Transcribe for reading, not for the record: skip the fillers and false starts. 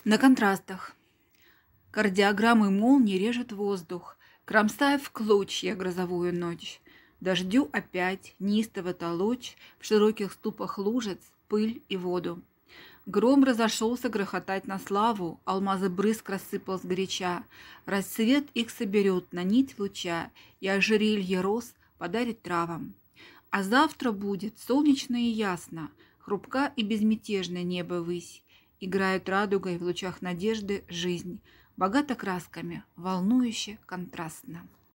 На контрастах. Кардиограммы молнии режет воздух, кромсая в клочья грозовую ночь. Дождю опять неистово толочь в широких ступах лужиц пыль и воду. Гром разошелся грохотать на славу, алмазы брызг рассыпал сгоряча. Рассвет их соберет на нить луча, и ожерелье роз подарит травам. А завтра будет солнечно и ясно, хрупка и безмятежно небо высь. Играет радугой в лучах надежды жизнь, богата красками, волнующе, контрастно.